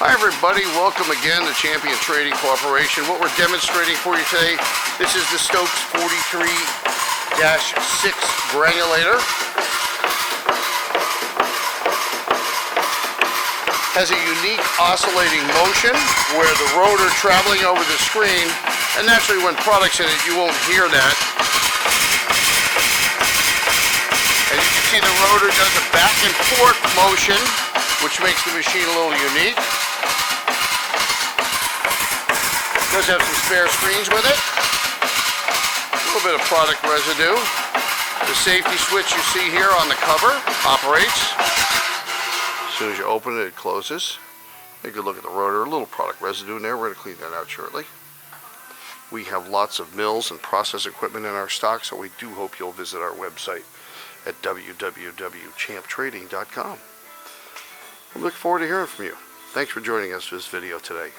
Hi everybody, welcome again to Champion Trading Corporation. What we're demonstrating for you today, this is the Stokes 43-6 Granulator. Has a unique oscillating motion where the rotor traveling over the screen, and naturally when product's in it you won't hear that. As you can see, the rotor does a back and forth motion, which makes the machine a little unique. Does have some spare screens with it. A little bit of product residue. The safety switch you see here on the cover operates. As soon as you open it, it closes. Take a good look at the rotor. A little product residue in there. We're going to clean that out shortly. We have lots of mills and process equipment in our stock, so we do hope you'll visit our website at www.champtrading.com. We look forward to hearing from you. Thanks for joining us for this video today.